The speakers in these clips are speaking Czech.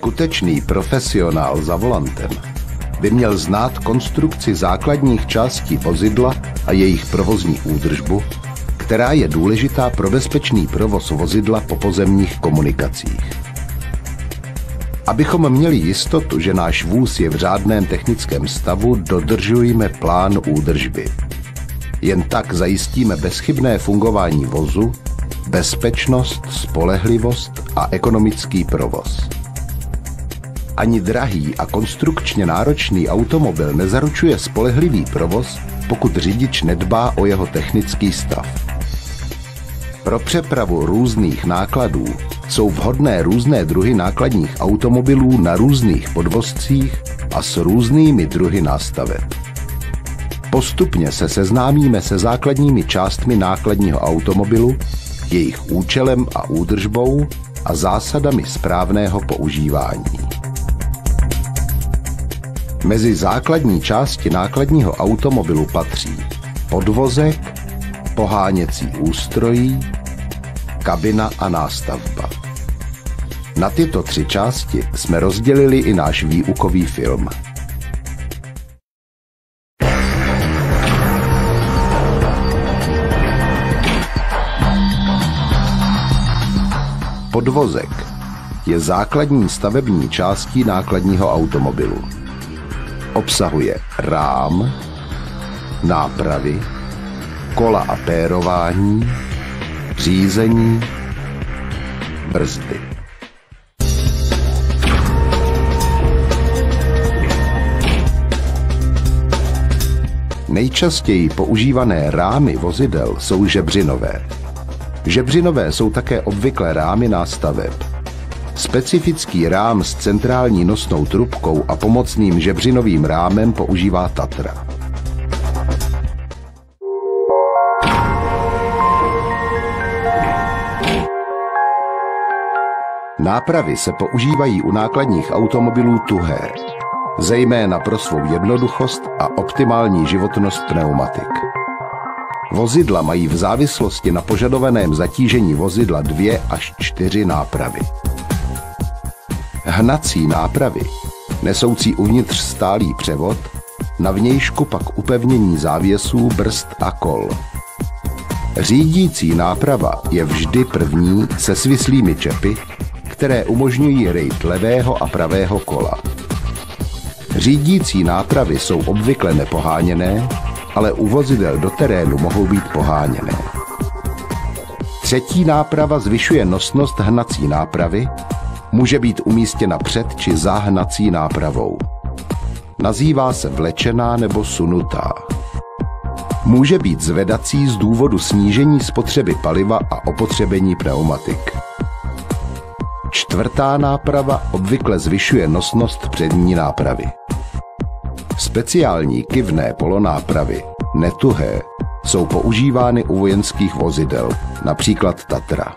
Skutečný profesionál za volantem by měl znát konstrukci základních částí vozidla a jejich provozní údržbu, která je důležitá pro bezpečný provoz vozidla po pozemních komunikacích. Abychom měli jistotu, že náš vůz je v řádném technickém stavu, dodržujeme plán údržby. Jen tak zajistíme bezchybné fungování vozu, bezpečnost, spolehlivost a ekonomický provoz. Ani drahý a konstrukčně náročný automobil nezaručuje spolehlivý provoz, pokud řidič nedbá o jeho technický stav. Pro přepravu různých nákladů jsou vhodné různé druhy nákladních automobilů na různých podvozcích a s různými druhy nástaveb. Postupně se seznámíme se základními částmi nákladního automobilu, jejich účelem a údržbou a zásadami správného používání. Mezi základní části nákladního automobilu patří podvozek, poháněcí ústrojí, kabina a nástavba. Na tyto 3 části jsme rozdělili i náš výukový film. Podvozek je základní stavební částí nákladního automobilu. Obsahuje rám, nápravy, kola a pérování, řízení, brzdy. Nejčastěji používané rámy vozidel jsou žebřinové. Žebřinové jsou také obvyklé rámy nástaveb. Specifický rám s centrální nosnou trubkou a pomocným žebřinovým rámem používá Tatra. Nápravy se používají u nákladních automobilů tuhé, zejména pro svou jednoduchost a optimální životnost pneumatik. Vozidla mají v závislosti na požadovaném zatížení vozidla 2 až 4 nápravy. Hnací nápravy, nesoucí uvnitř stálý převod, na vnějšku pak upevnění závěsů, brzd a kol. Řídící náprava je vždy první se svislými čepy, které umožňují rejt levého a pravého kola. Řídící nápravy jsou obvykle nepoháněné, ale u vozidel do terénu mohou být poháněné. Třetí náprava zvyšuje nosnost hnací nápravy, může být umístěna před či za hnací nápravou. Nazývá se vlečená nebo sunutá. Může být zvedací z důvodu snížení spotřeby paliva a opotřebení pneumatik. Čtvrtá náprava obvykle zvyšuje nosnost přední nápravy. Speciální kyvné polonápravy, netuhé, jsou používány u vojenských vozidel, například Tatra.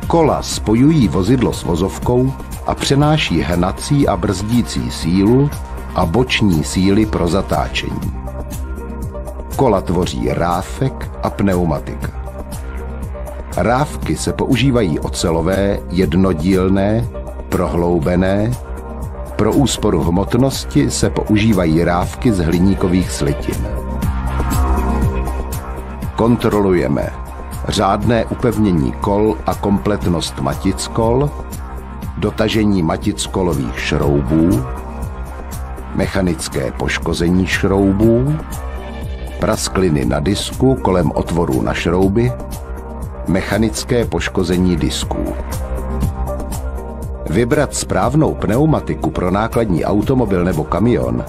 Kola spojují vozidlo s vozovkou a přenáší hnací a brzdící sílu a boční síly pro zatáčení. Kola tvoří ráfek a pneumatika. Rávky se používají ocelové, jednodílné, prohloubené. Pro úsporu hmotnosti se používají rávky z hliníkových slitin. Kontrolujeme řádné upevnění kol a kompletnost matic kol, dotažení matic kolových šroubů, mechanické poškození šroubů, praskliny na disku kolem otvorů na šrouby, mechanické poškození disků. Vybrat správnou pneumatiku pro nákladní automobil nebo kamion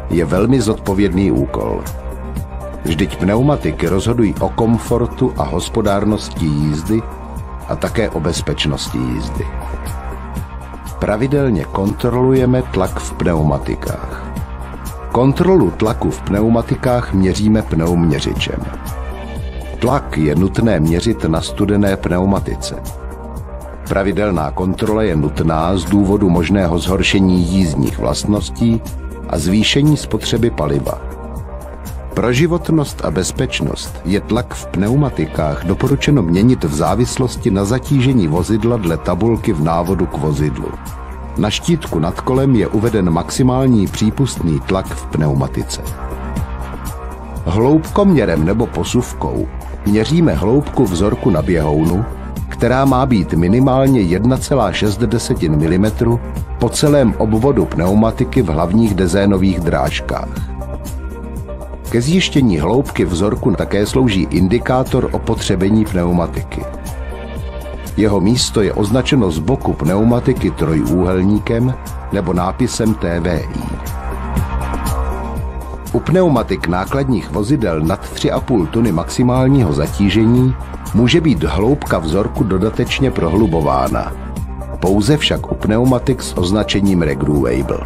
je velmi zodpovědný úkol. Vždyť pneumatiky rozhodují o komfortu a hospodárnosti jízdy a také o bezpečnosti jízdy. Pravidelně kontrolujeme tlak v pneumatikách. Kontrolu tlaku v pneumatikách měříme pneuměřičem. Tlak je nutné měřit na studené pneumatice. Pravidelná kontrola je nutná z důvodu možného zhoršení jízdních vlastností a zvýšení spotřeby paliva. Pro životnost a bezpečnost je tlak v pneumatikách doporučeno měnit v závislosti na zatížení vozidla dle tabulky v návodu k vozidlu. Na štítku nad kolem je uveden maximální přípustný tlak v pneumatice. Hloubkoměrem nebo posuvkou měříme hloubku vzorku na běhounu, která má být minimálně 1,6 mm po celém obvodu pneumatiky v hlavních dezénových drážkách. Ke zjištění hloubky vzorku také slouží indikátor opotřebení pneumatiky. Jeho místo je označeno z boku pneumatiky trojúhelníkem nebo nápisem TVI. U pneumatik nákladních vozidel nad 3,5 tuny maximálního zatížení může být hloubka vzorku dodatečně prohlubována. Pouze však u pneumatik s označením Regroovable.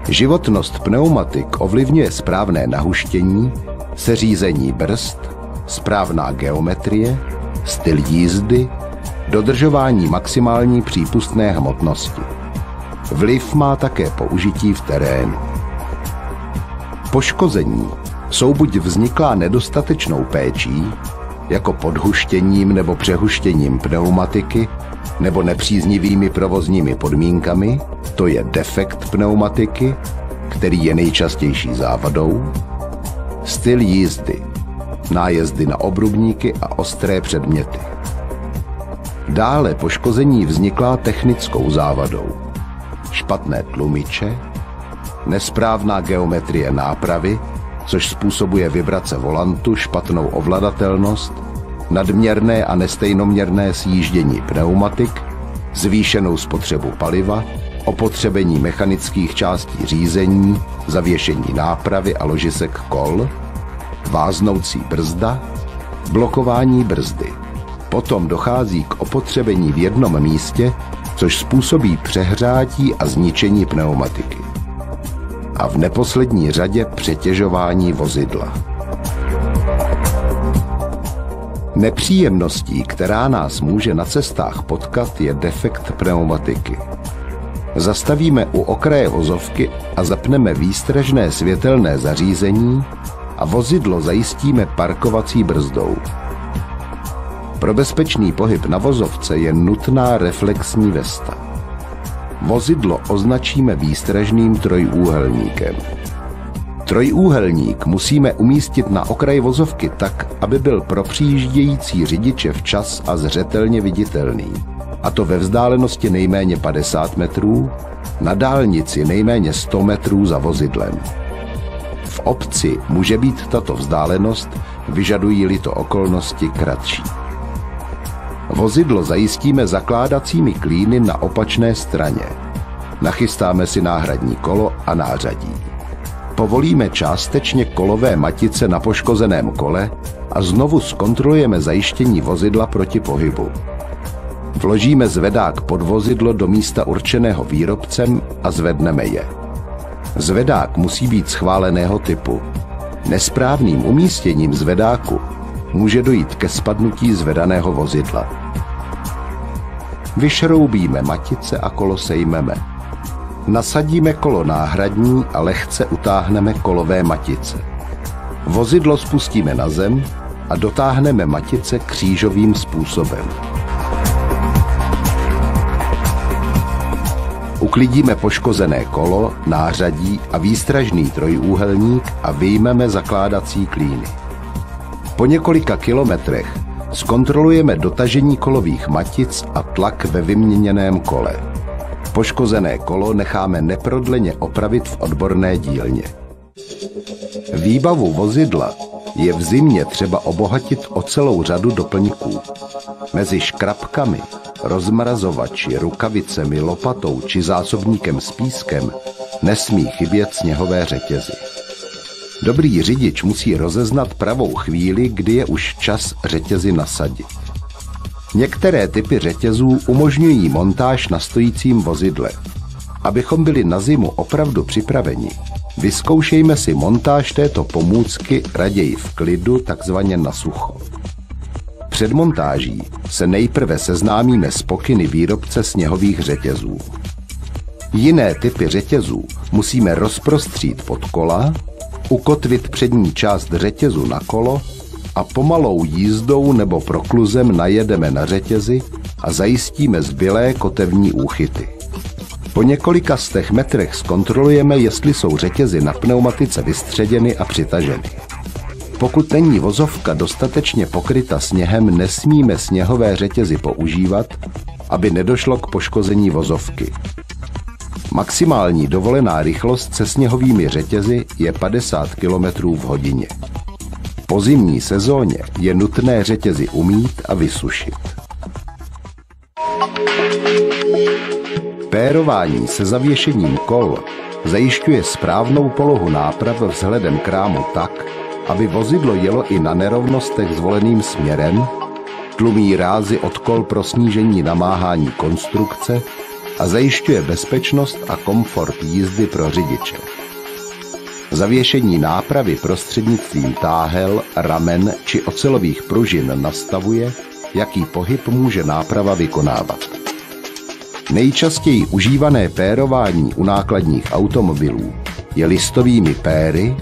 Životnost pneumatik ovlivňuje správné nahuštění, seřízení brzd, správná geometrie, styl jízdy, dodržování maximální přípustné hmotnosti. Vliv má také použití v terénu. Poškození jsou buď vzniklá nedostatečnou péčí, jako podhuštěním nebo přehuštěním pneumatiky, nebo nepříznivými provozními podmínkami, to je defekt pneumatiky, který je nejčastější závadou, styl jízdy, nájezdy na obrubníky a ostré předměty. Dále poškození vzniklá technickou závadou, špatné tlumiče, nesprávná geometrie nápravy, což způsobuje vibrace volantu, špatnou ovladatelnost, nadměrné a nestejnoměrné sjíždění pneumatik, zvýšenou spotřebu paliva, opotřebení mechanických částí řízení, zavěšení nápravy a ložisek kol, váznoucí brzda, blokování brzdy. Potom dochází k opotřebení v jednom místě, což způsobí přehřátí a zničení pneumatiky. A v neposlední řadě přetěžování vozidla. Nepříjemností, která nás může na cestách potkat, je defekt pneumatiky. Zastavíme u okraje vozovky a zapneme výstražné světelné zařízení a vozidlo zajistíme parkovací brzdou. Pro bezpečný pohyb na vozovce je nutná reflexní vesta. Vozidlo označíme výstražným trojúhelníkem. Trojúhelník musíme umístit na okraj vozovky tak, aby byl pro přijíždějící řidiče včas a zřetelně viditelný. A to ve vzdálenosti nejméně 50 metrů, na dálnici nejméně 100 metrů za vozidlem. V obci může být tato vzdálenost, vyžadují-li to okolnosti, kratší. Vozidlo zajistíme zakládacími klíny na opačné straně. Nachystáme si náhradní kolo a nářadí. Povolíme částečně kolové matice na poškozeném kole a znovu zkontrolujeme zajištění vozidla proti pohybu. Vložíme zvedák pod vozidlo do místa určeného výrobcem a zvedneme je. Zvedák musí být schváleného typu. Nesprávným umístěním zvedáku může dojít ke spadnutí zvedaného vozidla. Vyšroubíme matice a kolo sejmeme. Nasadíme kolo náhradní a lehce utáhneme kolové matice. Vozidlo spustíme na zem a dotáhneme matice křížovým způsobem. Uklidíme poškozené kolo, nářadí a výstražný trojúhelník a vyjmeme zakládací klíny. Po několika kilometrech zkontrolujeme dotažení kolových matic a tlak ve vyměněném kole. Poškozené kolo necháme neprodleně opravit v odborné dílně. Výbavu vozidla je v zimě třeba obohatit o celou řadu doplňků. Mezi škrabkami, rozmrazovači, rukavicemi, lopatou či zásobníkem s pískem nesmí chybět sněhové řetězy. Dobrý řidič musí rozeznat pravou chvíli, kdy je už čas řetězy nasadit. Některé typy řetězů umožňují montáž na stojícím vozidle. Abychom byli na zimu opravdu připraveni, vyzkoušejme si montáž této pomůcky raději v klidu, takzvaně na sucho. Před montáží se nejprve seznámíme s pokyny výrobce sněhových řetězů. Jiné typy řetězů musíme rozprostřít pod kola ukotvit přední část řetězu na kolo a pomalou jízdou nebo prokluzem najedeme na řetězi a zajistíme zbylé kotevní úchyty. Po několika stech metrech zkontrolujeme, jestli jsou řetězy na pneumatice vystředěny a přitaženy. Pokud není vozovka dostatečně pokryta sněhem, nesmíme sněhové řetězy používat, aby nedošlo k poškození vozovky. Maximální dovolená rychlost se sněhovými řetězy je 50 km v hodině. Po zimní sezóně je nutné řetězy umýt a vysušit. Pérování se zavěšením kol zajišťuje správnou polohu náprav vzhledem k rámu tak, aby vozidlo jelo i na nerovnostech zvoleným směrem, tlumí rázy od kol pro snížení namáhání konstrukce a zajišťuje bezpečnost a komfort jízdy pro řidiče. Zavěšení nápravy prostřednictvím táhel, ramen či ocelových pružin nastavuje, jaký pohyb může náprava vykonávat. Nejčastěji užívané pérování u nákladních automobilů je listovými péry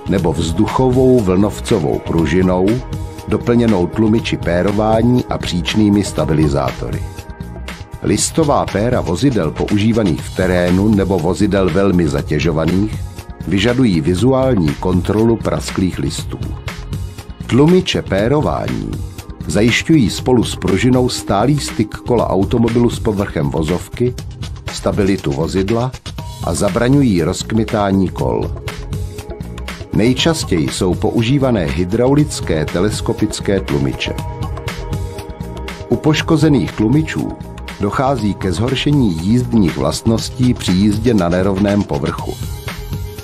nebo vzduchovou vlnovcovou pružinou, doplněnou tlumiči pérování a příčnými stabilizátory. Listová péra vozidel používaných v terénu nebo vozidel velmi zatěžovaných vyžadují vizuální kontrolu prasklých listů. Tlumiče pérování zajišťují spolu s pružinou stálý styk kola automobilu s povrchem vozovky, stabilitu vozidla a zabraňují rozkmitání kol. Nejčastěji jsou používané hydraulické teleskopické tlumiče. U poškozených tlumičů dochází ke zhoršení jízdních vlastností při jízdě na nerovném povrchu.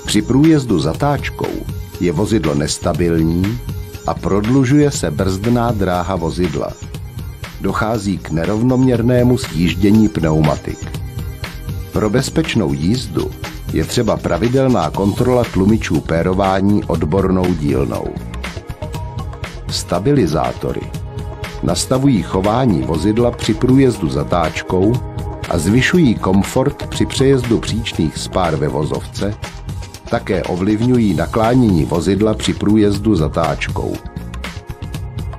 Při průjezdu zatáčkou je vozidlo nestabilní a prodlužuje se brzdná dráha vozidla. Dochází k nerovnoměrnému sjíždění pneumatik. Pro bezpečnou jízdu je třeba pravidelná kontrola tlumičů pérování odbornou dílnou. Stabilizátory nastavují chování vozidla při průjezdu zatáčkou a zvyšují komfort při přejezdu příčných spár ve vozovce, také ovlivňují naklánění vozidla při průjezdu zatáčkou.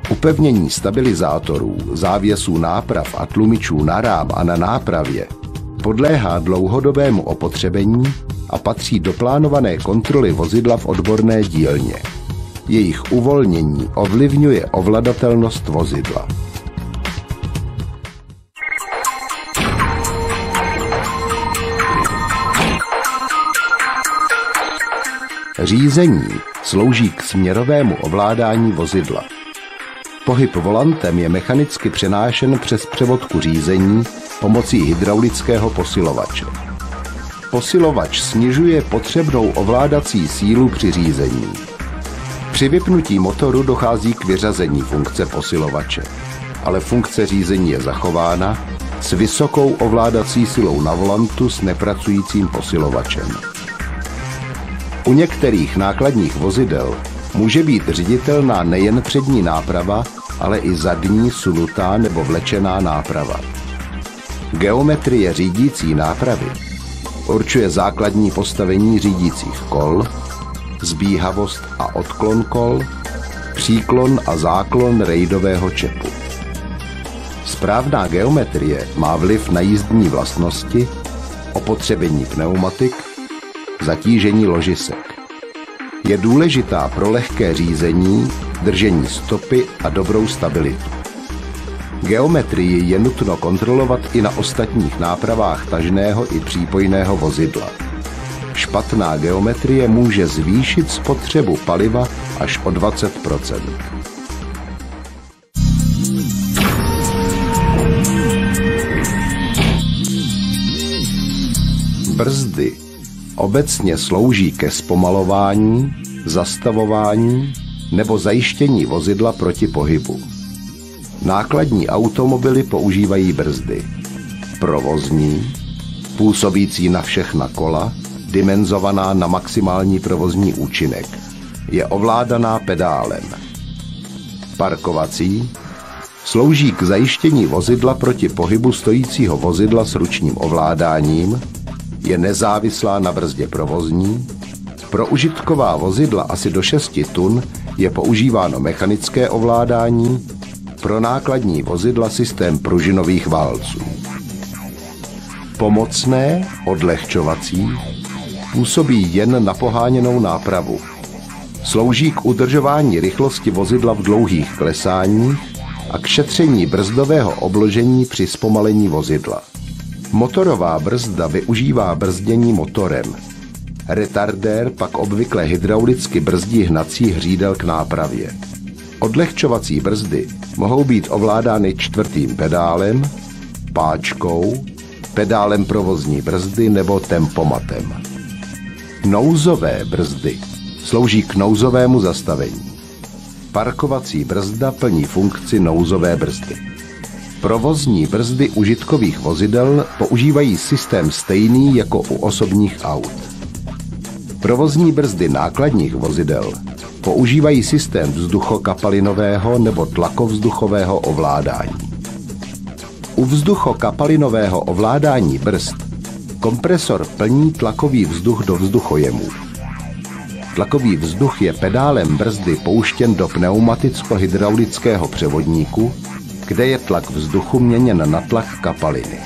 Upevnění stabilizátorů, závěsů náprav a tlumičů na rám a na nápravě podléhá dlouhodobému opotřebení a patří do plánované kontroly vozidla v odborné dílně. Jejich uvolnění ovlivňuje ovladatelnost vozidla. Řízení slouží k směrovému ovládání vozidla. Pohyb volantem je mechanicky přenášen přes převodku řízení pomocí hydraulického posilovače. Posilovač snižuje potřebnou ovládací sílu při řízení. Při vypnutí motoru dochází k vyřazení funkce posilovače, ale funkce řízení je zachována s vysokou ovládací silou na volantu s nepracujícím posilovačem. U některých nákladních vozidel může být řiditelná nejen přední náprava, ale i zadní, sunutá nebo vlečená náprava. Geometrie řídící nápravy určuje základní postavení řídících kol, zbíhavost a odklon kol, příklon a záklon rejdového čepu. Správná geometrie má vliv na jízdní vlastnosti, opotřebení pneumatik, zatížení ložisek. Je důležitá pro lehké řízení, držení stopy a dobrou stabilitu. Geometrii je nutno kontrolovat i na ostatních nápravách tažného i přípojného vozidla. Špatná geometrie může zvýšit spotřebu paliva až o 20%. Brzdy obecně slouží ke zpomalování, zastavování nebo zajištění vozidla proti pohybu. Nákladní automobily používají brzdy. Provozní, působící na všechna kola, dimenzovaná na maximální provozní účinek. Je ovládaná pedálem. Parkovací slouží k zajištění vozidla proti pohybu stojícího vozidla s ručním ovládáním, je nezávislá na brzdě provozní Pro užitková vozidla asi do 6 tun je používáno mechanické ovládání, pro nákladní vozidla systém pružinových válců. Pomocné, odlehčovací, působí jen na poháněnou nápravu. Slouží k udržování rychlosti vozidla v dlouhých klesáních a k šetření brzdového obložení při zpomalení vozidla. Motorová brzda využívá brzdění motorem. Retardér pak obvykle hydraulicky brzdí hnací hřídel k nápravě. Odlehčovací brzdy mohou být ovládány 4. pedálem, páčkou, pedálem provozní brzdy nebo tempomatem. Nouzové brzdy slouží k nouzovému zastavení. Parkovací brzda plní funkci nouzové brzdy. Provozní brzdy užitkových vozidel používají systém stejný jako u osobních aut. Provozní brzdy nákladních vozidel používají systém vzduchokapalinového nebo tlakovzduchového ovládání. U vzduchokapalinového ovládání brzd kompresor plní tlakový vzduch do vzduchojemů. Tlakový vzduch je pedálem brzdy pouštěn do pneumaticko-hydraulického převodníku, kde je tlak vzduchu měněn na tlak kapaliny.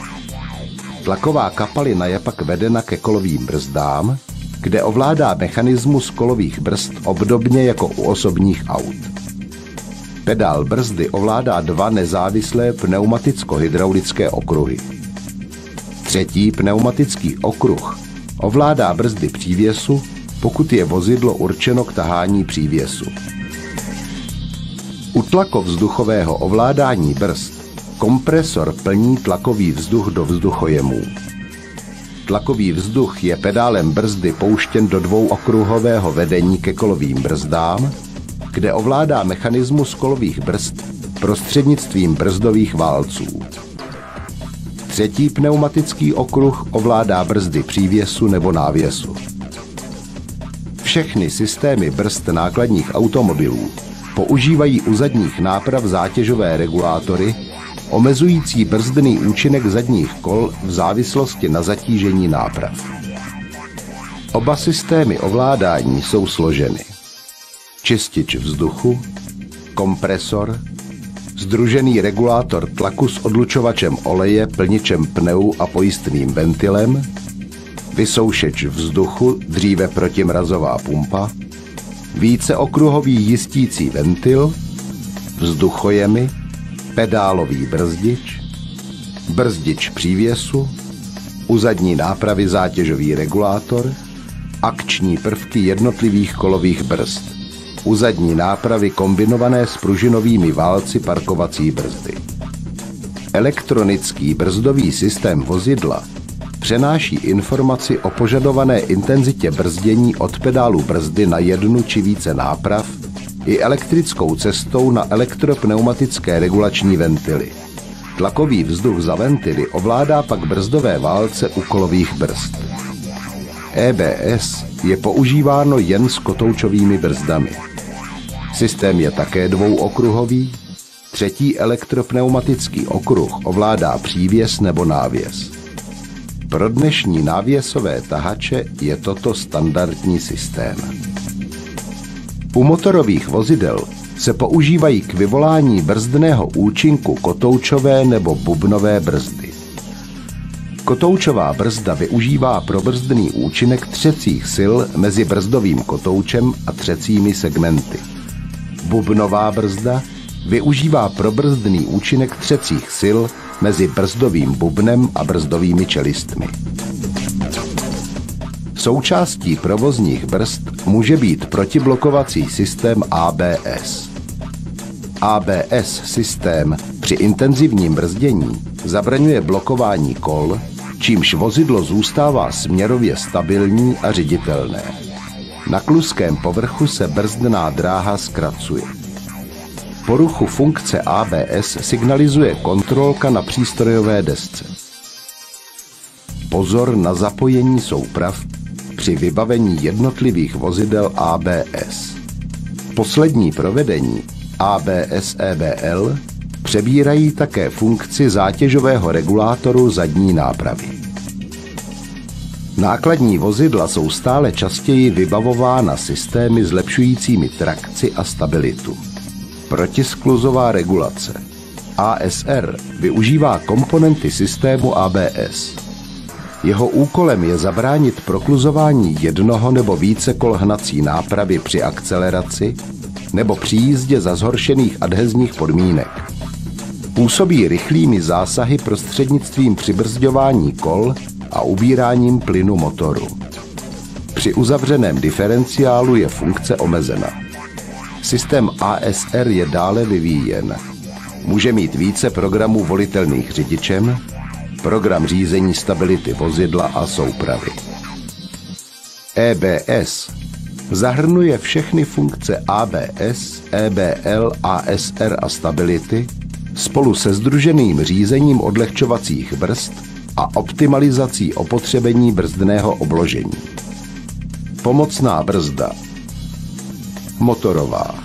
Tlaková kapalina je pak vedena ke kolovým brzdám, kde ovládá mechanismus kolových brzd obdobně jako u osobních aut. Pedál brzdy ovládá 2 nezávislé pneumaticko-hydraulické okruhy. 3. pneumatický okruh ovládá brzdy přívěsu, pokud je vozidlo určeno k tahání přívěsu. U tlakovzduchového ovládání brzd kompresor plní tlakový vzduch do vzduchojemů. Tlakový vzduch je pedálem brzdy pouštěn do 2okruhového vedení ke kolovým brzdám, kde ovládá mechanismus kolových brzd prostřednictvím brzdových válců. 3. pneumatický okruh ovládá brzdy přívěsu nebo návěsu. Všechny systémy brzd nákladních automobilů používají u zadních náprav zátěžové regulátory, omezující brzdný účinek zadních kol v závislosti na zatížení náprav. Oba systémy ovládání jsou složeny. Čistič vzduchu, kompresor, sdružený regulátor tlaku s odlučovačem oleje, plničem pneu a pojistným ventilem, vysoušeč vzduchu, dříve protimrazová pumpa, víceokruhový jistící ventil, vzduchojemy, pedálový brzdič, brzdič přívěsu, u zadní nápravy zátěžový regulátor, akční prvky jednotlivých kolových brzd, u zadní nápravy kombinované s pružinovými válci parkovací brzdy. Elektronický brzdový systém vozidla přenáší informaci o požadované intenzitě brzdění od pedálu brzdy na 1 či více náprav i elektrickou cestou na elektropneumatické regulační ventily. Tlakový vzduch za ventily ovládá pak brzdové válce u kolových brzd. EBS je používáno jen s kotoučovými brzdami. Systém je také 2okruhový, 3. elektropneumatický okruh ovládá přívěs nebo návěs. Pro dnešní návěsové tahače je toto standardní systém. U motorových vozidel se používají k vyvolání brzdného účinku kotoučové nebo bubnové brzdy. Kotoučová brzda využívá pro brzdný účinek třecích sil mezi brzdovým kotoučem a třecími segmenty. Bubnová brzda využívá pro brzdný účinek třecích sil mezi brzdovým bubnem a brzdovými čelistmi. Součástí provozních brzd může být protiblokovací systém ABS. ABS systém při intenzivním brzdění zabraňuje blokování kol, čímž vozidlo zůstává směrově stabilní a ředitelné. Na kluském povrchu se brzdná dráha zkracuje. Poruchu funkce ABS signalizuje kontrolka na přístrojové desce. Pozor na zapojení souprav při vybavení jednotlivých vozidel ABS. Poslední provedení ABS-EBL přebírají také funkci zátěžového regulátoru zadní nápravy. Nákladní vozidla jsou stále častěji vybavována systémy zlepšujícími trakci a stabilitu. Protiskluzová regulace ASR využívá komponenty systému ABS. Jeho úkolem je zabránit prokluzování jednoho nebo více kol hnací nápravy při akceleraci nebo při jízdě za zhoršených adhezních podmínek. Působí rychlými zásahy prostřednictvím přibrzďování kol a ubíráním plynu motoru. Při uzavřeném diferenciálu je funkce omezena. Systém ASR je dále vyvíjen. Může mít více programů volitelných řidičem, program řízení stability vozidla a soupravy. EBS zahrnuje všechny funkce ABS, EBL, ASR a stability spolu se sdruženým řízením odlehčovacích brzd a optimalizací opotřebení brzdného obložení. Pomocná brzda. Motorová.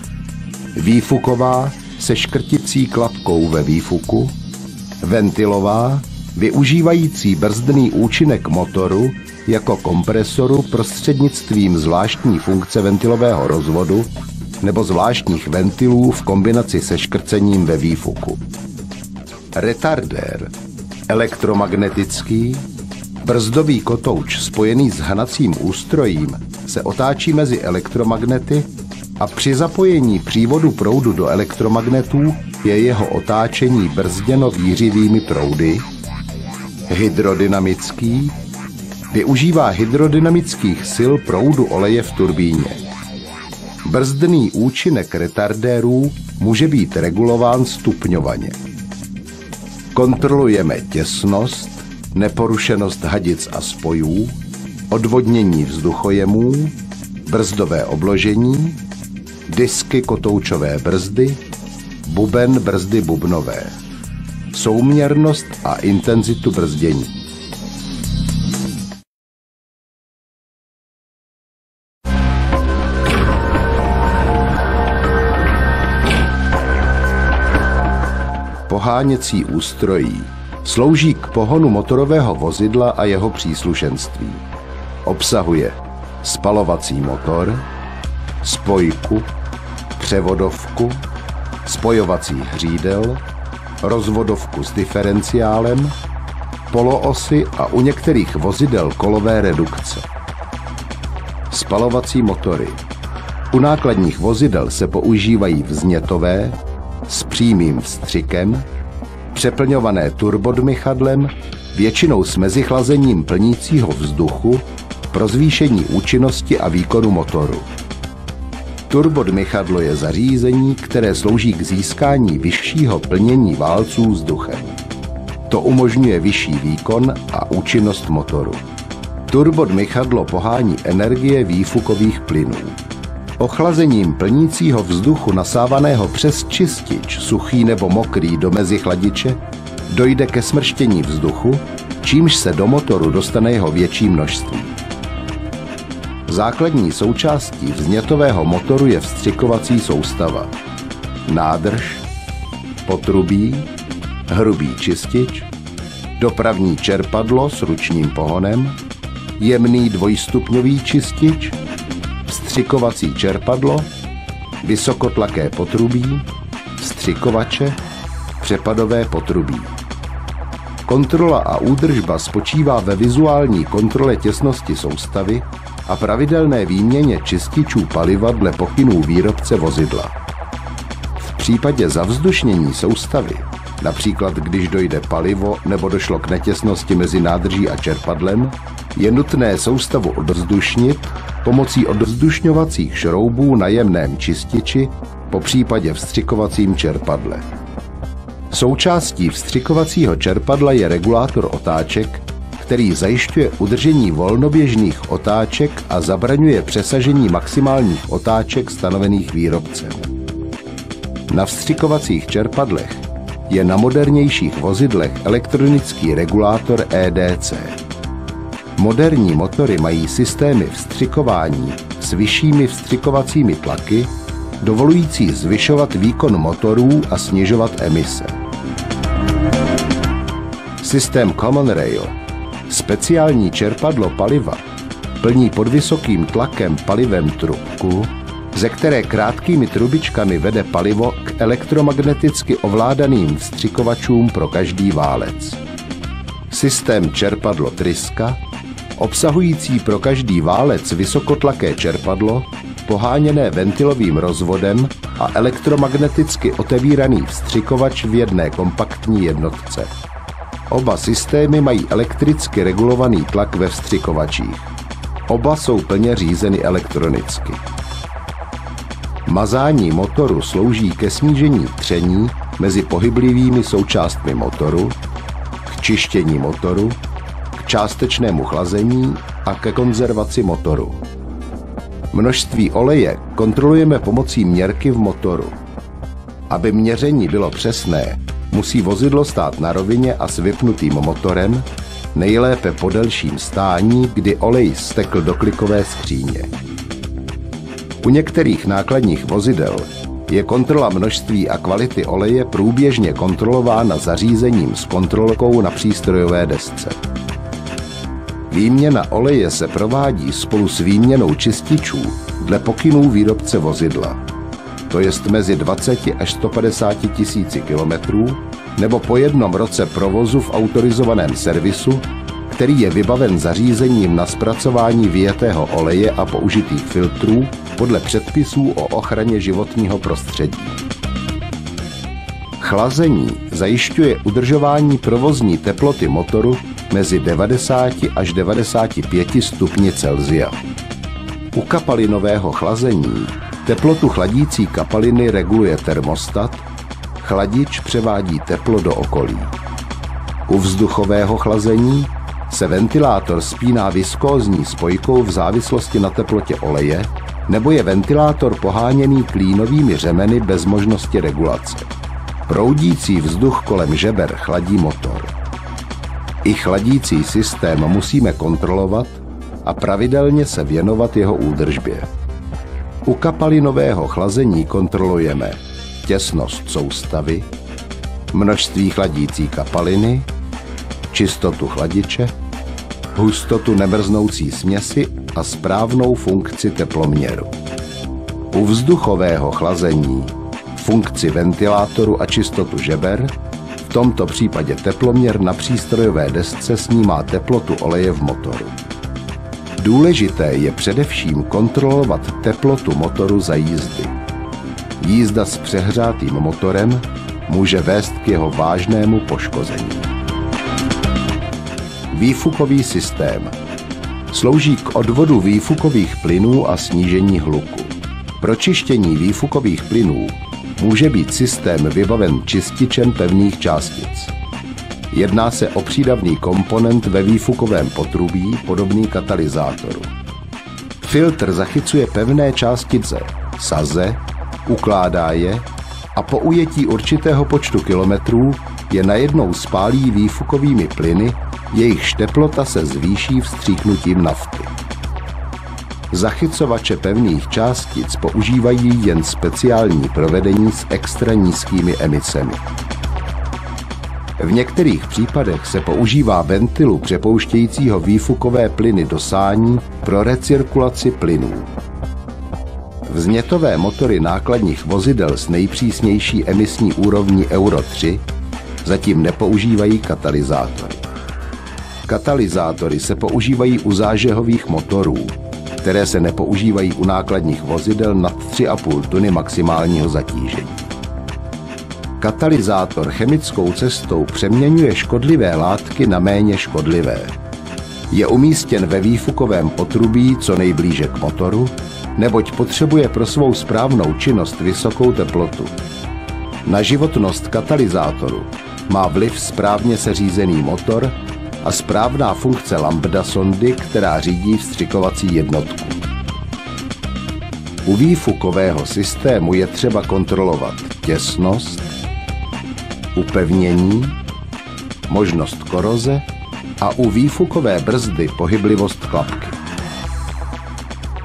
Výfuková se škrticí klapkou ve výfuku. Ventilová, využívající brzdný účinek motoru jako kompresoru prostřednictvím zvláštní funkce ventilového rozvodu nebo zvláštních ventilů v kombinaci se škrcením ve výfuku. Retardér. Elektromagnetický, brzdový kotouč spojený s hnacím ústrojím se otáčí mezi elektromagnety a při zapojení přívodu proudu do elektromagnetů je jeho otáčení brzděno vířivými proudy. Hydrodynamický využívá hydrodynamických sil proudu oleje v turbíně. Brzdný účinek retardérů může být regulován stupňovaně. Kontrolujeme těsnost, neporušenost hadic a spojů, odvodnění vzduchojemů, brzdové obložení, disky kotoučové brzdy, buben brzdy bubnové, souměrnost a intenzitu brzdění. Poháněcí ústrojí slouží k pohonu motorového vozidla a jeho příslušenství. Obsahuje spalovací motor, spojku, převodovku, spojovací hřídel, rozvodovku s diferenciálem, poloosy a u některých vozidel kolové redukce. Spalovací motory. U nákladních vozidel se používají vznětové s přímým vstřikem, přeplňované turbodmychadlem, většinou s mezichlazením plnícího vzduchu pro zvýšení účinnosti a výkonu motoru. Turbodmychadlo je zařízení, které slouží k získání vyššího plnění válců vzduchem. To umožňuje vyšší výkon a účinnost motoru. Turbodmychadlo pohání energie výfukových plynů. Ochlazením plnícího vzduchu nasávaného přes čistič, suchý nebo mokrý do mezi chladiče, dojde ke smrštění vzduchu, čímž se do motoru dostane jeho větší množství. Základní součástí vznětového motoru je vstřikovací soustava, nádrž, potrubí, hrubý čistič, dopravní čerpadlo s ručním pohonem, jemný dvojstupňový čistič, vstřikovací čerpadlo, vysokotlaké potrubí, vstřikovače, přepadové potrubí. Kontrola a údržba spočívá ve vizuální kontrole těsnosti soustavy a pravidelné výměně čističů paliva dle pokynů výrobce vozidla. V případě zavzdušnění soustavy, například když dojde palivo nebo došlo k netěsnosti mezi nádrží a čerpadlem, je nutné soustavu odvzdušnit pomocí odvzdušňovacích šroubů na jemném čističi, popřípadě vstřikovacím čerpadle. Součástí vstřikovacího čerpadla je regulátor otáček, který zajišťuje udržení volnoběžných otáček a zabraňuje přesažení maximálních otáček stanovených výrobcem. Na vstřikovacích čerpadlech je na modernějších vozidlech elektronický regulátor EDC. Moderní motory mají systémy vstřikování s vyššími vstřikovacími tlaky, dovolující zvyšovat výkon motorů a snižovat emise. Systém Common Rail s Speciální čerpadlo paliva plní pod vysokým tlakem palivem trubku, ze které krátkými trubičkami vede palivo k elektromagneticky ovládaným vstřikovačům pro každý válec. Systém čerpadlo tryska, obsahující pro každý válec vysokotlaké čerpadlo, poháněné ventilovým rozvodem a elektromagneticky otevíraný vstřikovač v jedné kompaktní jednotce. Oba systémy mají elektricky regulovaný tlak ve vstřikovačích. Oba jsou plně řízeny elektronicky. Mazání motoru slouží ke snížení tření mezi pohyblivými součástmi motoru, k čištění motoru, k částečnému chlazení a ke konzervaci motoru. Množství oleje kontrolujeme pomocí měrky v motoru. Aby měření bylo přesné, musí vozidlo stát na rovině a s vypnutým motorem, nejlépe po delším stání, kdy olej stekl do klikové skříně. U některých nákladních vozidel je kontrola množství a kvality oleje průběžně kontrolována zařízením s kontrolkou na přístrojové desce. Výměna oleje se provádí spolu s výměnou čističů dle pokynů výrobce vozidla, to jest mezi 20 až 150 tisíci kilometrů, nebo po jednom roce provozu v autorizovaném servisu, který je vybaven zařízením na zpracování vyjetého oleje a použitých filtrů podle předpisů o ochraně životního prostředí. Chlazení zajišťuje udržování provozní teploty motoru mezi 90 až 95 stupni Celsia. U kapalinového chlazení teplotu chladící kapaliny reguluje termostat, chladič převádí teplo do okolí. U vzduchového chlazení se ventilátor spíná viskózní spojkou v závislosti na teplotě oleje, nebo je ventilátor poháněný klínovými řemeny bez možnosti regulace. Proudící vzduch kolem žeber chladí motor. I chladící systém musíme kontrolovat a pravidelně se věnovat jeho údržbě. U kapalinového chlazení kontrolujeme těsnost soustavy, množství chladící kapaliny, čistotu chladiče, hustotu nemrznoucí směsi a správnou funkci teploměru. U vzduchového chlazení funkci ventilátoru a čistotu žeber, v tomto případě teploměr na přístrojové desce snímá teplotu oleje v motoru. Důležité je především kontrolovat teplotu motoru za jízdy. Jízda s přehřátým motorem může vést k jeho vážnému poškození. Výfukový systém slouží k odvodu výfukových plynů a snížení hluku. Pro čištění výfukových plynů může být systém vybaven čističem pevných částic. Jedná se o přídavný komponent ve výfukovém potrubí podobný katalyzátoru. Filtr zachycuje pevné částice, saze, ukládá je a po ujetí určitého počtu kilometrů je najednou spálí výfukovými plyny, jejichž teplota se zvýší vstříknutím nafty. Zachycovače pevných částic používají jen speciální provedení s extra nízkými emisemi. V některých případech se používá ventilu přepouštějícího výfukové plyny do sání pro recirkulaci plynů. Vznětové motory nákladních vozidel s nejpřísnější emisní úrovní Euro 3 zatím nepoužívají katalyzátory. Katalyzátory se používají u zážehových motorů, které se nepoužívají u nákladních vozidel nad 3,5 tuny maximálního zatížení. Katalyzátor chemickou cestou přeměňuje škodlivé látky na méně škodlivé. Je umístěn ve výfukovém potrubí co nejblíže k motoru, neboť potřebuje pro svou správnou činnost vysokou teplotu. Na životnost katalyzátoru má vliv správně seřízený motor a správná funkce lambda sondy, která řídí vstřikovací jednotku. U výfukového systému je třeba kontrolovat těsnost, upevnění, možnost koroze a u výfukové brzdy pohyblivost klapky.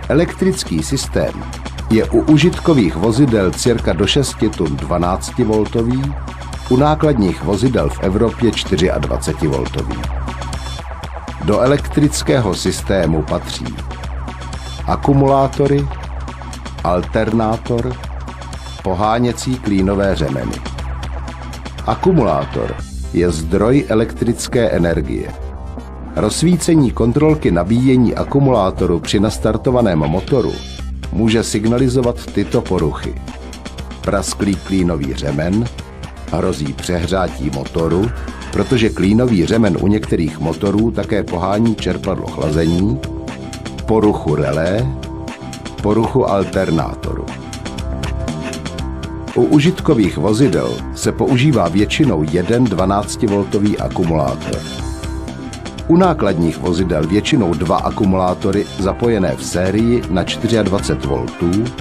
Elektrický systém je u užitkových vozidel cirka do 6 tun 12V, u nákladních vozidel v Evropě 24V. Do elektrického systému patří akumulátory, alternátor, poháněcí klínové řemeny. Akumulátor je zdroj elektrické energie. Rozsvícení kontrolky nabíjení akumulátoru při nastartovaném motoru může signalizovat tyto poruchy. Prasklý klínový řemen, hrozí přehřátí motoru, protože klínový řemen u některých motorů také pohání čerpadlo chlazení, poruchu relé, poruchu alternátoru. U užitkových vozidel se používá většinou jeden 12V akumulátor. U nákladních vozidel většinou 2 akumulátory zapojené v sérii na 24V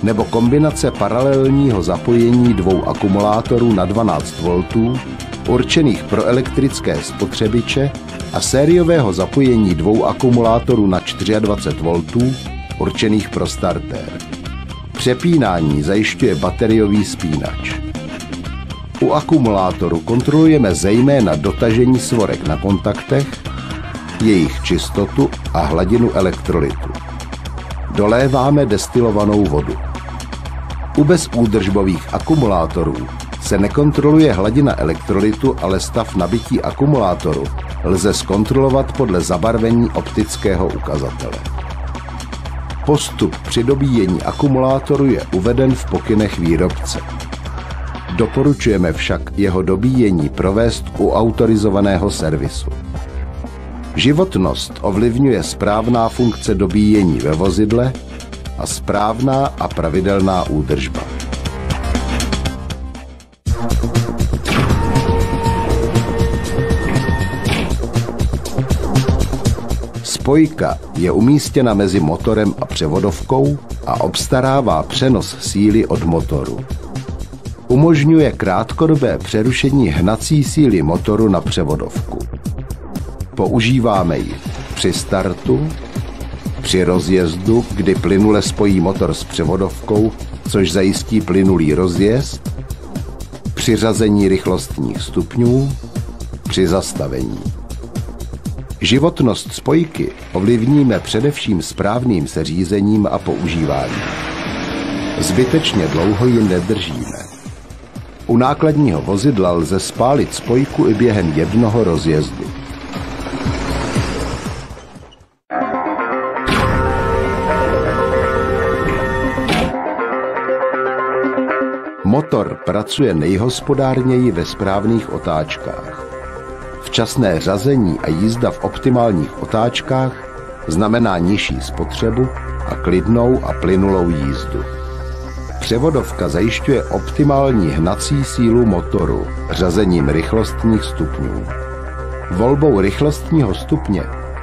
nebo kombinace paralelního zapojení 2 akumulátorů na 12V určených pro elektrické spotřebiče a sériového zapojení 2 akumulátorů na 24V určených pro startér. Přepínání zajišťuje bateriový spínač. U akumulátoru kontrolujeme zejména dotažení svorek na kontaktech, jejich čistotu a hladinu elektrolytu. Doléváme destilovanou vodu. U bezúdržbových akumulátorů se nekontroluje hladina elektrolytu, ale stav nabití akumulátoru lze zkontrolovat podle zabarvení optického ukazatele. Postup při dobíjení akumulátoru je uveden v pokynech výrobce. Doporučujeme však jeho dobíjení provést u autorizovaného servisu. Životnost ovlivňuje správná funkce dobíjení ve vozidle a správná a pravidelná údržba. Spojka je umístěna mezi motorem a převodovkou a obstarává přenos síly od motoru. Umožňuje krátkodobé přerušení hnací síly motoru na převodovku. Používáme ji při startu, při rozjezdu, kdy plynule spojí motor s převodovkou, což zajistí plynulý rozjezd, při řazení rychlostních stupňů, při zastavení. Životnost spojky ovlivníme především správným seřízením a používáním. Zbytečně dlouho ji nedržíme. U nákladního vozidla lze spálit spojku i během jednoho rozjezdu. Motor pracuje nejhospodárněji ve správných otáčkách. Včasné řazení a jízda v optimálních otáčkách znamená nižší spotřebu a klidnou a plynulou jízdu. Převodovka zajišťuje optimální hnací sílu motoru řazením rychlostních stupňů. Volbou rychlostního stupně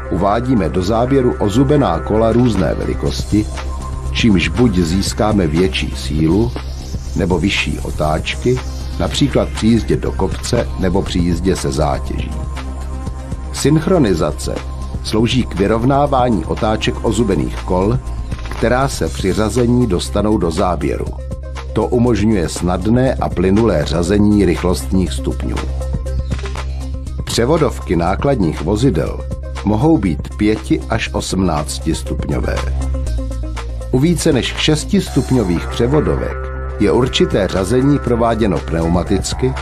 uvádíme do záběru ozubená kola různé velikosti, čímž buď získáme větší sílu nebo vyšší otáčky, například při jízdě do kopce nebo při jízdě se zátěží. Synchronizace slouží k vyrovnávání otáček ozubených kol, která se při řazení dostanou do záběru. To umožňuje snadné a plynulé řazení rychlostních stupňů. Převodovky nákladních vozidel mohou být 5 až 18 stupňové. U více než 6stupňových převodovek je určité řazení prováděno pneumaticky,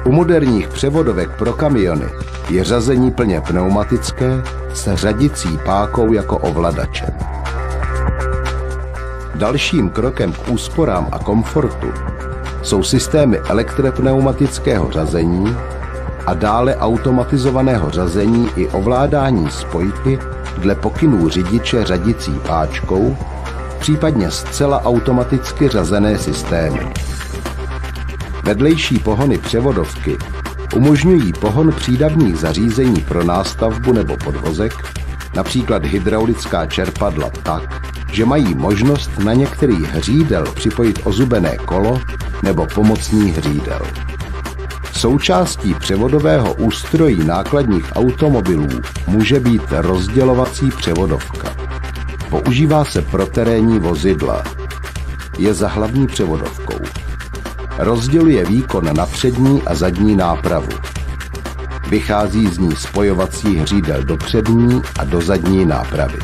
u moderních převodovek pro kamiony je řazení plně pneumatické s řadicí pákou jako ovladačem. Dalším krokem k úsporám a komfortu jsou systémy elektropneumatického řazení a dále automatizovaného řazení i ovládání spojky dle pokynů řidiče řadicí páčkou, případně zcela automaticky řazené systémy. Vedlejší pohony převodovky umožňují pohon přídavných zařízení pro nástavbu nebo podvozek, například hydraulická čerpadla tak, že mají možnost na některých hřídel připojit ozubené kolo nebo pomocný hřídel. Součástí převodového ústrojí nákladních automobilů může být rozdělovací převodovka. Používá se pro terénní vozidla. Je za hlavní převodovkou. Rozděluje výkon na přední a zadní nápravu. Vychází z ní spojovací hřídel do přední a do zadní nápravy.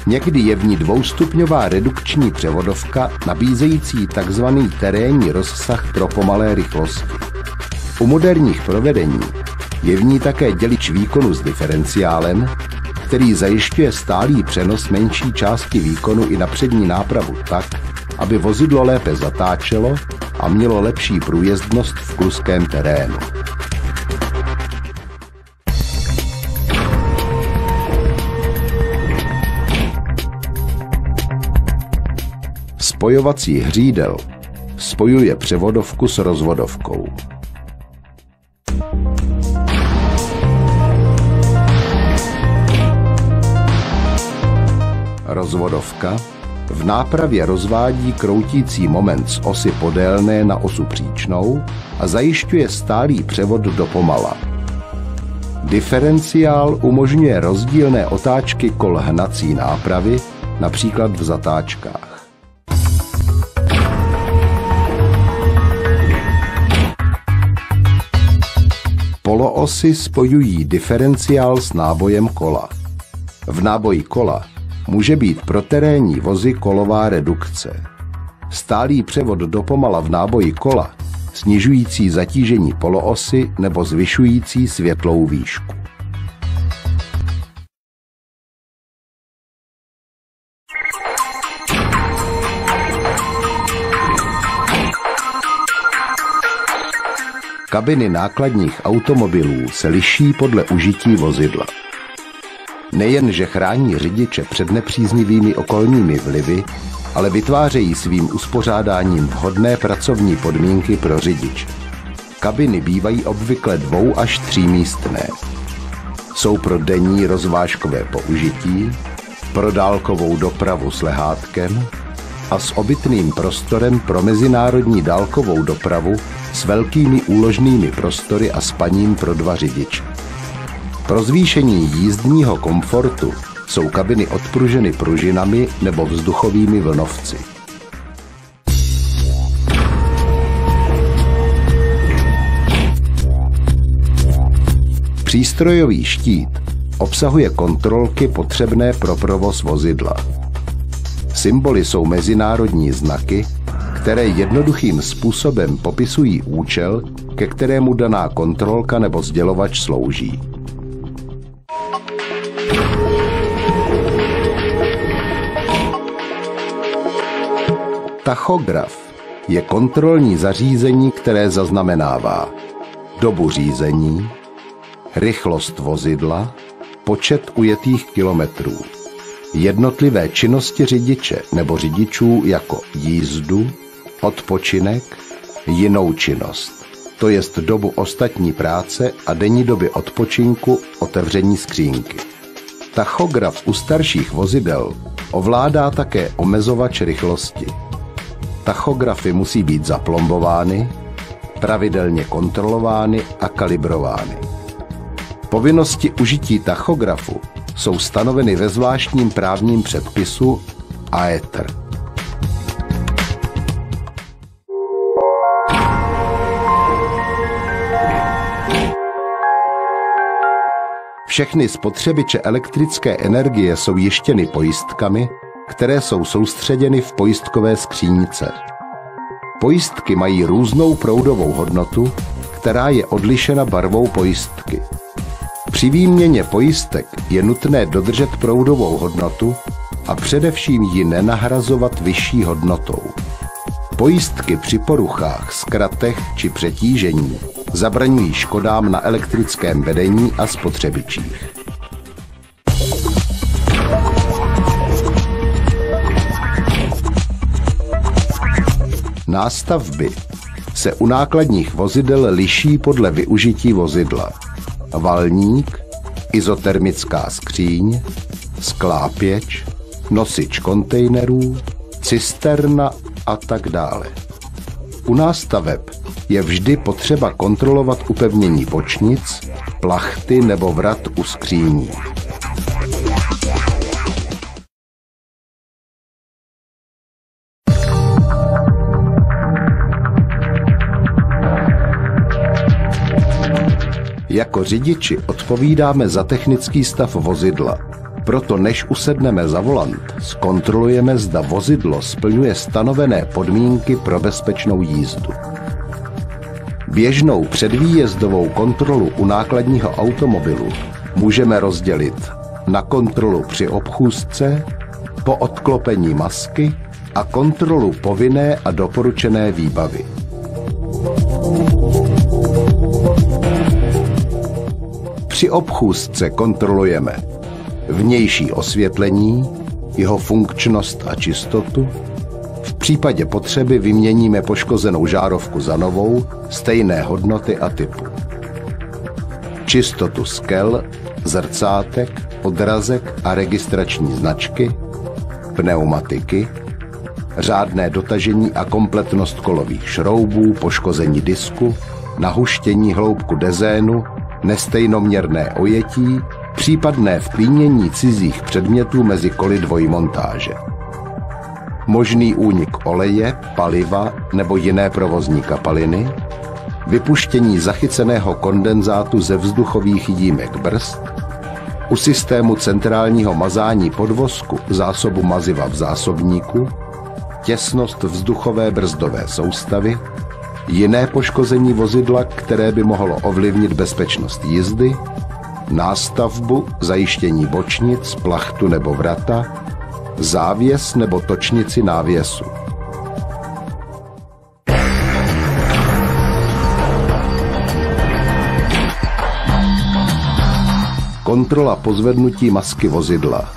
Někdy je v ní dvoustupňová redukční převodovka nabízející tzv. Terénní rozsah pro pomalé rychlosti. U moderních provedení je v ní také dělič výkonu s diferenciálem, který zajišťuje stálý přenos menší části výkonu i na přední nápravu tak, aby vozidlo lépe zatáčelo a mělo lepší průjezdnost v kluském terénu. Spojovací hřídel spojuje převodovku s rozvodovkou. Rozvodovka v nápravě rozvádí kroutící moment z osy podélné na osu příčnou a zajišťuje stálý převod do pomala. Diferenciál umožňuje rozdílné otáčky kol hnací nápravy, například v zatáčkách. Poloosy spojují diferenciál s nábojem kola. V náboji kola může být pro terénní vozy kolová redukce. Stálý převod do pomala v náboji kola, snižující zatížení poloosy nebo zvyšující světlou výšku. Kabiny nákladních automobilů se liší podle užití vozidla. Nejenže chrání řidiče před nepříznivými okolními vlivy, ale vytvářejí svým uspořádáním vhodné pracovní podmínky pro řidiče. Kabiny bývají obvykle 2- až 3místné. Jsou pro denní rozvážkové použití, pro dálkovou dopravu s lehátkem a s obytným prostorem pro mezinárodní dálkovou dopravu s velkými úložnými prostory a spaním pro 2 řidiče. Pro zvýšení jízdního komfortu jsou kabiny odpruženy pružinami nebo vzduchovými vlnovci. Přístrojový štít obsahuje kontrolky potřebné pro provoz vozidla. Symboly jsou mezinárodní znaky, které jednoduchým způsobem popisují účel, ke kterému daná kontrolka nebo sdělovač slouží. Tachograf je kontrolní zařízení, které zaznamenává dobu řízení, rychlost vozidla, počet ujetých kilometrů, jednotlivé činnosti řidiče nebo řidičů jako jízdu, odpočinek, jinou činnost, to jest dobu ostatní práce a denní doby odpočinku, otevření skřínky. Tachograf u starších vozidel ovládá také omezovač rychlosti. Tachografy musí být zaplombovány, pravidelně kontrolovány a kalibrovány. Povinnosti užití tachografu jsou stanoveny ve zvláštním právním předpisu AETR. Všechny spotřebiče elektrické energie jsou jištěny pojistkami, které jsou soustředěny v pojistkové skříňce. Pojistky mají různou proudovou hodnotu, která je odlišena barvou pojistky. Při výměně pojistek je nutné dodržet proudovou hodnotu a především ji nenahrazovat vyšší hodnotou. Pojistky při poruchách, zkratech či přetížení zabraňují škodám na elektrickém vedení a spotřebičích. Nástavby se u nákladních vozidel liší podle využití vozidla. Valník, izotermická skříň, sklápěč, nosič kontejnerů, cisterna a tak dále. U nástaveb je vždy potřeba kontrolovat upevnění bočnic, plachty nebo vrat u skříní. Jako řidiči odpovídáme za technický stav vozidla. Proto než usedneme za volant, zkontrolujeme, zda vozidlo splňuje stanovené podmínky pro bezpečnou jízdu. Běžnou předvýjezdovou kontrolu u nákladního automobilu můžeme rozdělit na kontrolu při obchůzce, po odklopení masky a kontrolu povinné a doporučené výbavy. Při obchůzce kontrolujeme vnější osvětlení, jeho funkčnost a čistotu. V případě potřeby vyměníme poškozenou žárovku za novou stejné hodnoty a typu. Čistotu skel, zrcátek, odrazek a registrační značky, pneumatiky, řádné dotažení a kompletnost kolových šroubů, poškození disku, nahuštění hloubku dezénu, nestejnoměrné ojetí, případné vklínění cizích předmětů mezi koly dvojmontáže. Možný únik oleje, paliva nebo jiné provozní kapaliny, vypuštění zachyceného kondenzátu ze vzduchových jímek brzd, u systému centrálního mazání podvozku zásobu maziva v zásobníku, těsnost vzduchové brzdové soustavy, jiné poškození vozidla, které by mohlo ovlivnit bezpečnost jízdy, nástavbu, zajištění bočnic, plachtu nebo vrata, závěs nebo točnici návěsu. Kontrola pozvednutí masky vozidla,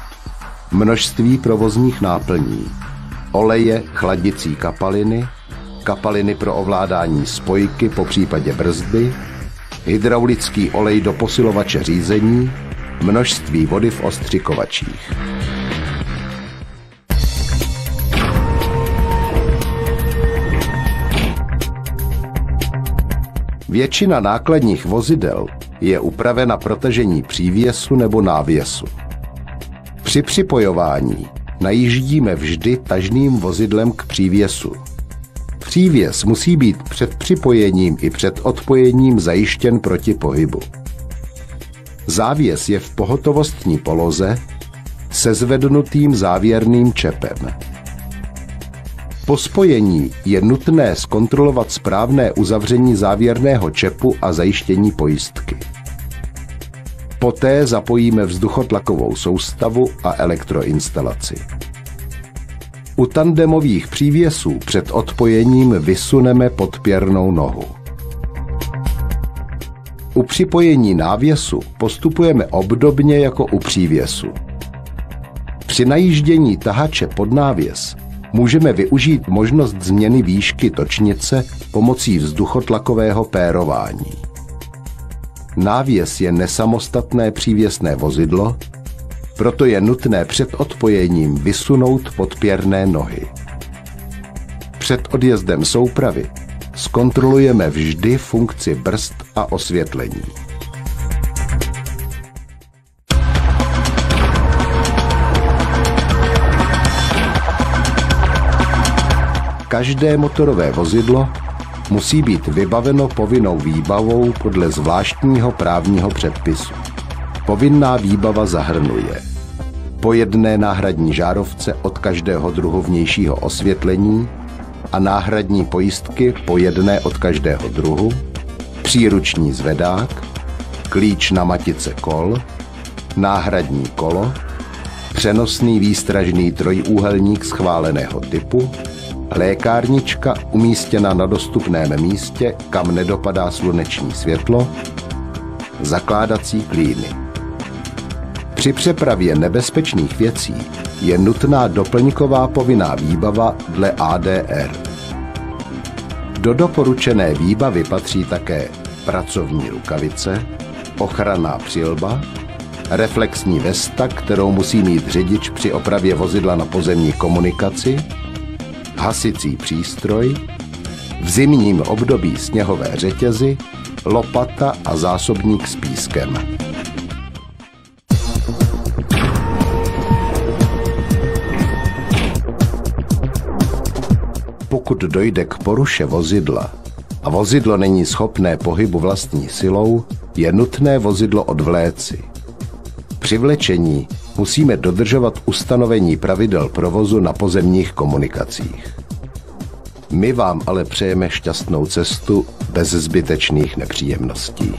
množství provozních náplní, oleje, chladicí kapaliny, kapaliny pro ovládání spojky po případě brzdy, hydraulický olej do posilovače řízení, množství vody v ostřikovačích. Většina nákladních vozidel je upravena pro tažení přívěsu nebo návěsu. Při připojování najíždíme vždy tažným vozidlem k přívěsu. Přívěs musí být před připojením i před odpojením zajištěn proti pohybu. Závěs je v pohotovostní poloze se zvednutým závěrným čepem. Po spojení je nutné zkontrolovat správné uzavření závěrného čepu a zajištění pojistky. Poté zapojíme vzduchotlakovou soustavu a elektroinstalaci. U tandemových přívěsů před odpojením vysuneme podpěrnou nohu. U připojení návěsu postupujeme obdobně jako u přívěsu. Při najíždění tahače pod návěs můžeme využít možnost změny výšky točnice pomocí vzduchotlakového pérování. Návěs je nesamostatné přívěsné vozidlo, proto je nutné před odpojením vysunout podpěrné nohy. Před odjezdem soupravy zkontrolujeme vždy funkci brzd a osvětlení. Každé motorové vozidlo musí být vybaveno povinnou výbavou podle zvláštního právního předpisu. Povinná výbava zahrnuje po jedné náhradní žárovce od každého druhu vnějšího osvětlení a náhradní pojistky po jedné od každého druhu, příruční zvedák, klíč na matice kol, náhradní kolo, přenosný výstražný trojúhelník schváleného typu, lékárnička umístěna na dostupném místě, kam nedopadá sluneční světlo, zakládací klíny. Při přepravě nebezpečných věcí je nutná doplňková povinná výbava dle ADR. Do doporučené výbavy patří také pracovní rukavice, ochranná přilba, reflexní vesta, kterou musí mít řidič při opravě vozidla na pozemní komunikaci, hasicí přístroj, v zimním období sněhové řetězy, lopata a zásobník s pískem. Pokud dojde k poruše vozidla a vozidlo není schopné pohybu vlastní silou, je nutné vozidlo odvléci. Při vlečení musíme dodržovat ustanovení pravidel provozu na pozemních komunikacích. My vám ale přejeme šťastnou cestu bez zbytečných nepříjemností.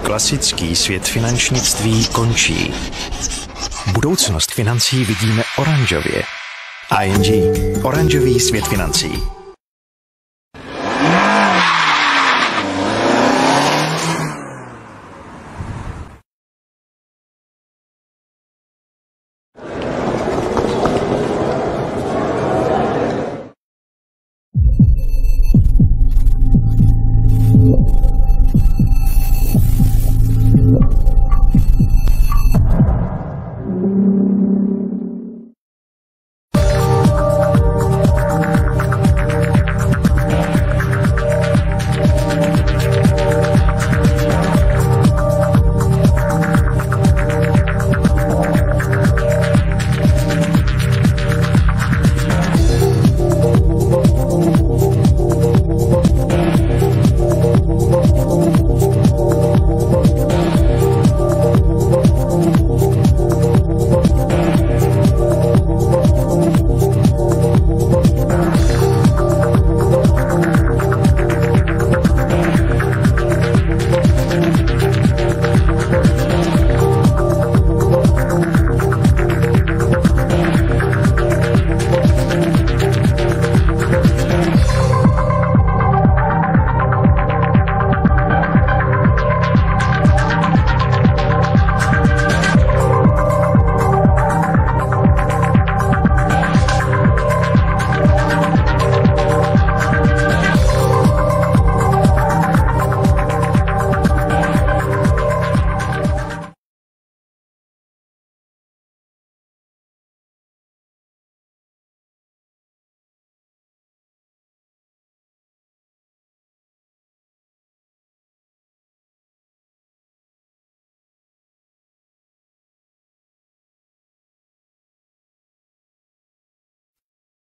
Klasický svět finančnictví končí. Budoucnost financí vidíme oranžově. ING. Oranžový svět financí.